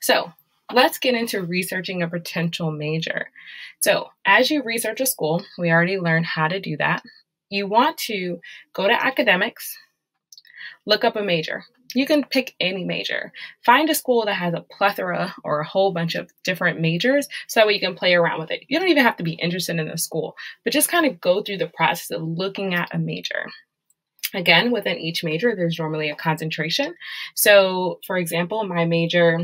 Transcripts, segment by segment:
So let's get into researching a potential major. So as you research a school, we already learned how to do that. You want to go to academics, look up a major. You can pick any major. Find a school that has a plethora or a whole bunch of different majors so that way you can play around with it. You don't even have to be interested in the school, but just kind of go through the process of looking at a major. Again, within each major, there's normally a concentration. So, for example, my major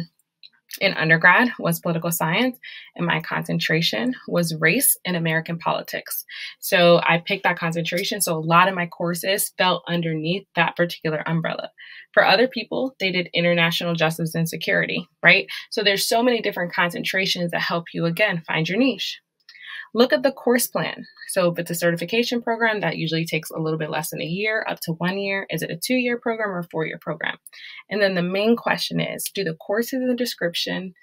in undergrad was political science, and my concentration was race and American politics. So I picked that concentration. So a lot of my courses fell underneath that particular umbrella. For other people, they did international justice and security, right? So there's so many different concentrations that help you, again, find your niche. Look at the course plan. So if it's a certification program, that usually takes a little bit less than a year, up to 1 year. Is it a 2-year program or a 4-year program? And then the main question is, do the courses in the description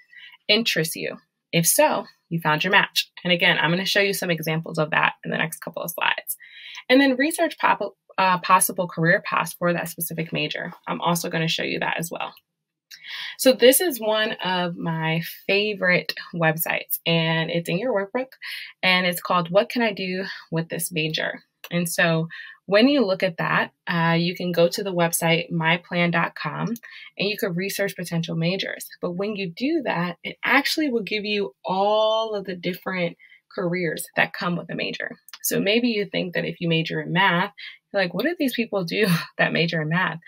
interest you? If so, you found your match. And again, I'm going to show you some examples of that in the next couple of slides. And then research possible career paths for that specific major. I'm also going to show you that as well. So this is one of my favorite websites, and it's in your workbook, and it's called What Can I Do with This Major? And so when you look at that, you can go to the website myplan.com and you can research potential majors. But when you do that, it actually will give you all of the different careers that come with a major. So maybe you think that if you major in math, you're like, what do these people do that major in math,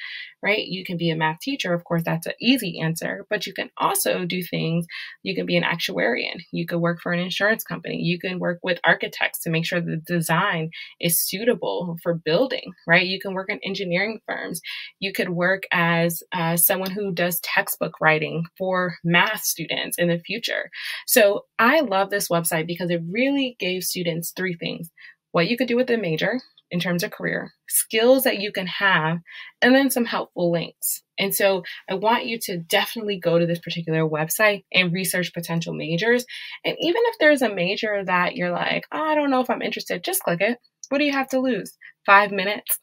right? You can be a math teacher. Of course, that's an easy answer, but you can also do things. You can be an actuarian. You could work for an insurance company. You can work with architects to make sure the design is suitable for building, right? You can work in engineering firms. You could work as someone who does textbook writing for math students in the future. So I love this website because it really gave students 3 things: what you could do with a major in terms of career, skills that you can have, and then some helpful links. And so I want you to definitely go to this particular website and research potential majors. And even if there's a major that you're like, oh, I don't know if I'm interested, just click it. What do you have to lose? 5 minutes.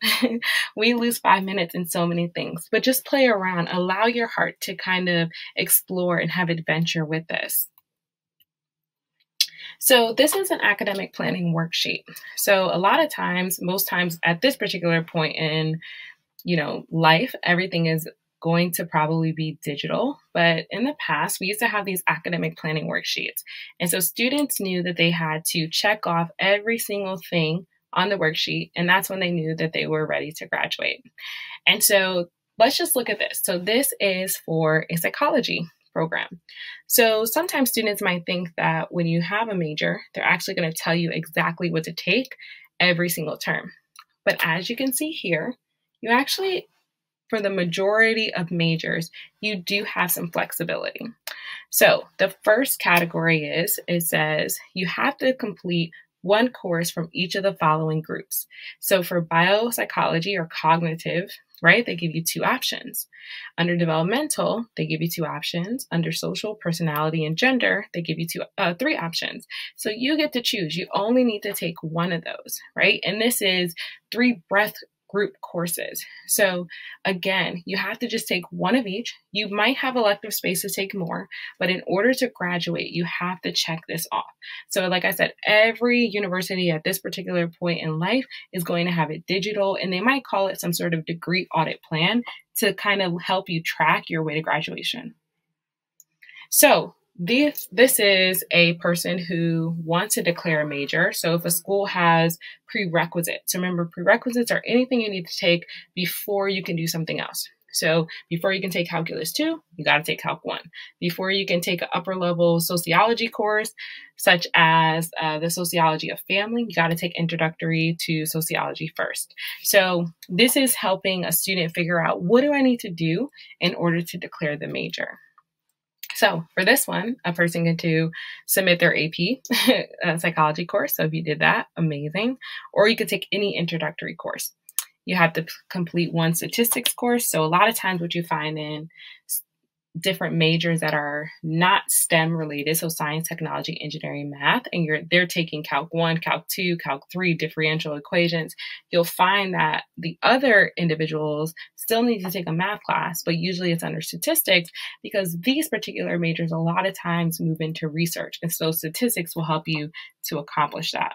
We lose 5 minutes in so many things, but just play around. Allow your heart to kind of explore and have adventure with this. So this is an academic planning worksheet. So a lot of times, most times at this particular point in, life, everything is going to probably be digital. But in the past, we used to have these academic planning worksheets. And so students knew that they had to check off every single thing on the worksheet. And that's when they knew that they were ready to graduate. And so let's just look at this. So this is for a psychology program. So sometimes students might think that when you have a major, they're actually going to tell you exactly what to take every single term. But as you can see here, you actually, for the majority of majors, you do have some flexibility. So the first category is, it says you have to complete 1 course from each of the following groups. So for biopsychology or cognitive, right, they give you 2 options. Under developmental, they give you 2 options. Under social, personality, and gender, they give you 3 options. So you get to choose. You only need to take 1 of those, right? And this is 3 breadth group courses. So again, you have to just take 1 of each. You might have elective space to take more, but in order to graduate, you have to check this off. So like I said, every university at this particular point in life is going to have it digital, and they might call it some sort of degree audit plan to kind of help you track your way to graduation. So this is a person who wants to declare a major. So if a school has prerequisites, remember prerequisites are anything you need to take before you can do something else. So before you can take Calculus 2, you got to take Calc 1. Before you can take an upper level sociology course, such as the sociology of family, you got to take introductory to sociology first. So this is helping a student figure out, what do I need to do in order to declare the major? So for this one, a person can submit their AP psychology course. So if you did that, amazing. Or you could take any introductory course. You have to complete 1 statistics course. So a lot of times what you find in different majors that are not STEM related, so science, technology, engineering, math, and they're taking Calc 1, Calc 2, Calc 3, differential equations, you'll find that the other individuals still need to take a math class, but usually it's under statistics because these particular majors a lot of times move into research, and so statistics will help you to accomplish that.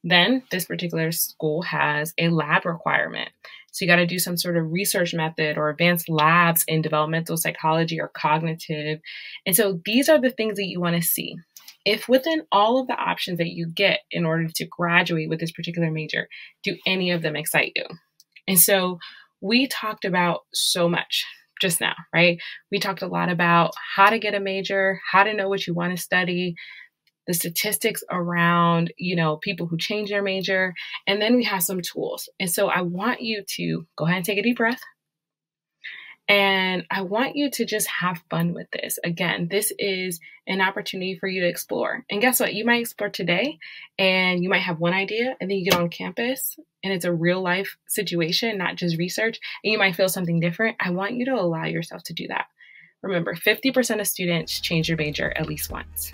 Then this particular school has a lab requirement. So you got to do some sort of research method or advanced labs in developmental psychology or cognitive. And so these are the things that you want to see. If within all of the options that you get in order to graduate with this particular major, do any of them excite you? And so we talked about so much just now, right? We talked a lot about how to get a major, how to know what you want to study, the statistics around, people who change their major, and then we have some tools. And so I want you to go ahead and take a deep breath. And I want you to just have fun with this. Again, this is an opportunity for you to explore. And guess what? You might explore today and you might have one idea, and then you get on campus and it's a real life situation, not just research, and you might feel something different. I want you to allow yourself to do that. Remember, 50% of students change their major at least once.